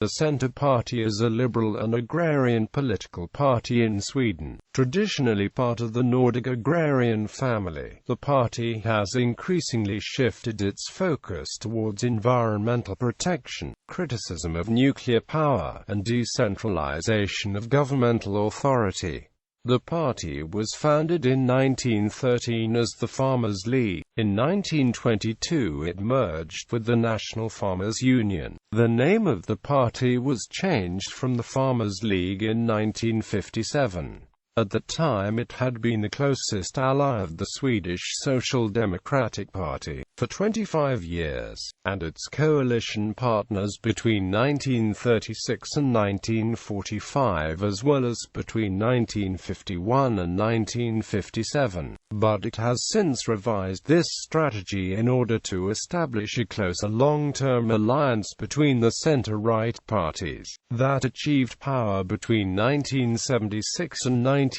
The Centre Party is a liberal and agrarian political party in Sweden, traditionally part of the Nordic agrarian family. The party has increasingly shifted its focus towards environmental protection, criticism of nuclear power, and decentralisation of governmental authority. The party was founded in 1913 as the Farmers' League. In 1922 it merged with the National Farmers' Union. The name of the party was changed from the Farmers' League in 1957. At the time it had been the closest ally of the Swedish Social Democratic Party for 25 years, and its coalition partners between 1936 and 1945 as well as between 1951 and 1957. But it has since revised this strategy in order to establish a closer long-term alliance between the centre-right parties that achieved power between 1976 and 1982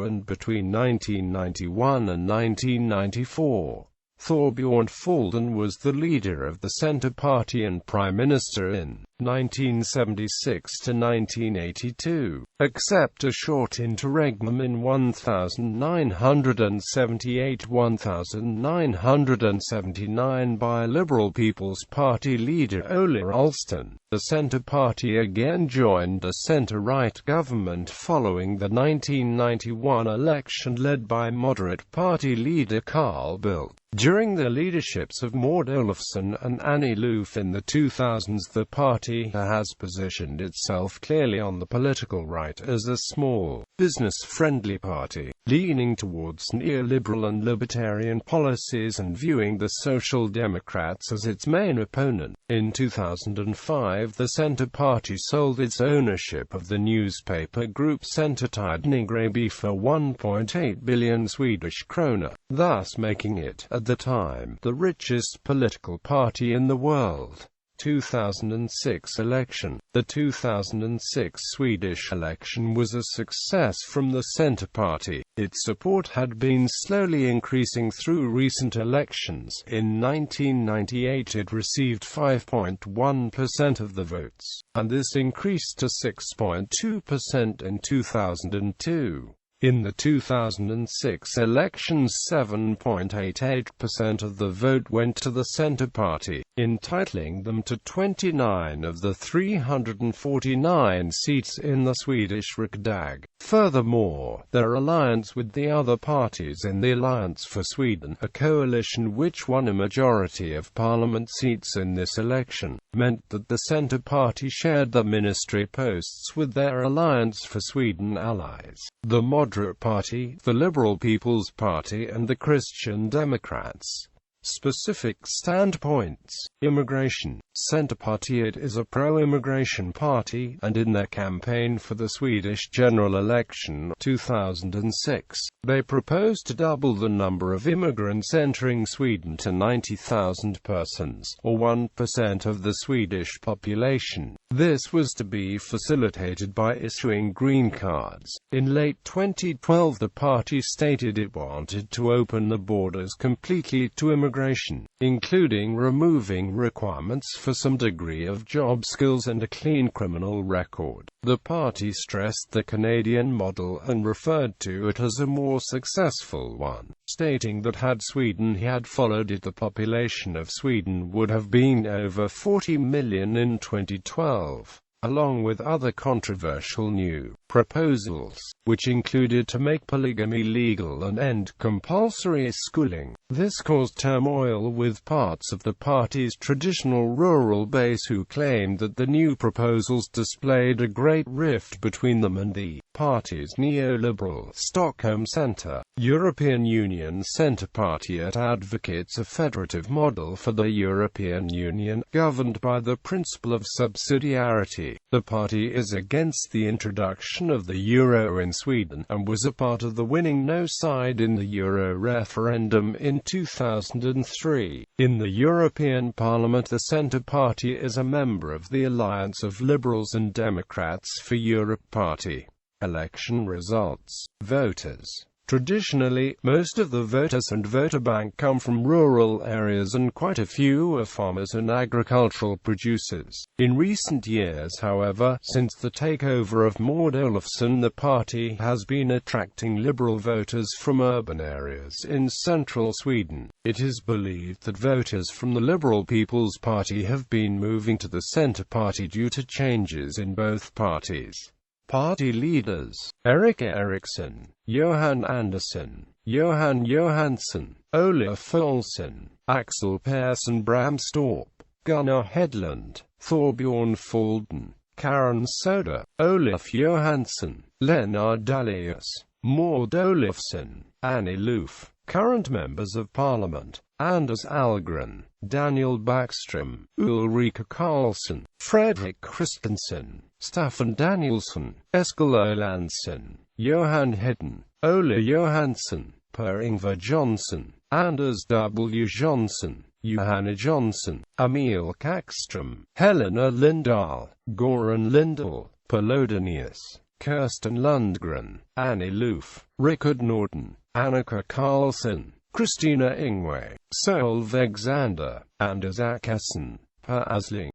and between 1991 and 1994. Thorbjørn Fälldin was the leader of the Centre Party and Prime Minister in 1976 to 1982, except a short interregnum in 1978–1979 by Liberal People's Party leader Ola Ullsten. The Centre Party again joined a centre-right government following the 1991 election led by moderate party leader Carl Bildt. During the leaderships of Maud Olofsson and Annie Lööf in the 2000s, the party has positioned itself clearly on the political right as a small, business-friendly party, leaning towards neoliberal and libertarian policies and viewing the Social Democrats as its main opponent. In 2005, the Centre Party sold its ownership of the newspaper group Sweden.Traditionally for 1.8 billion Swedish krona, thus making it, at the time, the richest political party in the world. 2006 election. The 2006 Swedish election was a success from the Centre Party. Its support had been slowly increasing through recent elections. In 1998 it received 5.1% of the votes, and this increased to 6.2% in 2002. In the 2006 elections 7.88% of the vote went to the Centre Party, entitling them to 29 of the 349 seats in the Swedish Riksdag. Furthermore, their alliance with the other parties in the Alliance for Sweden, a coalition which won a majority of parliament seats in this election, meant that the Centre Party shared the ministry posts with their Alliance for Sweden allies, the Moderate Party, the Liberal People's Party and the Christian Democrats. Specific standpoints. Immigration. Centerpartiet is a pro-immigration party, and in their campaign for the Swedish general election 2006, they proposed to double the number of immigrants entering Sweden to 90,000 persons, or 1% of the Swedish population. This was to be facilitated by issuing green cards. In late 2012 the party stated it wanted to open the borders completely to immigration, including removing requirements for some degree of job skills and a clean criminal record. The party stressed the Canadian model and referred to it as a more successful one, stating that had Sweden had followed it, the population of Sweden would have been over 40 million in 2012. Along with other controversial new proposals, which included to make polygamy legal and end compulsory schooling. This caused turmoil with parts of the party's traditional rural base who claimed that the new proposals displayed a great rift between them and the party's neoliberal Stockholm Centre. European Union Centerpartiet advocates a federative model for the European Union, governed by the principle of subsidiarity. The party is against the introduction of the euro in Sweden, and was a part of the winning no side in the euro referendum in 2003. In the European Parliament, the Centre Party is a member of the Alliance of Liberals and Democrats for Europe party. Election results. Voters. Traditionally, most of the voters and voter bank come from rural areas and quite a few are farmers and agricultural producers. In recent years, however, since the takeover of Maud Olofsson, the party has been attracting liberal voters from urban areas in central Sweden. It is believed that voters from the Liberal People's Party have been moving to the Centre Party due to changes in both parties. Party leaders: Erik Eriksson, Johan Andersson, Johan Johansson, Olaf Olsson, Axel Persson Bramstorp, Gunnar Hedlund, Thorbjörn Folden, Karen Soda, Olaf Johansson, Lennart Daléus, Maud Olofsson, Annie Lööf. Current members of Parliament: Anders Ahlgren, Daniel Backstrom, Ulrika Karlsson, Fredrik Christensen, Staffan Danielsson, Eskil Erlandsson, Johan Hedden, Ola Johansson, Per-Ingvar Johnson, Anders W. Johnson, Johanna Johnson, Emil Kackström, Helena Lindahl, Goran Lindahl, Polodenius, Kirsten Lundgren, Annie Lööf, Rickard Norden, Annika Karlsson, Christina Ingwe, Solveig Zander, Anders Åkesson, Per Asling.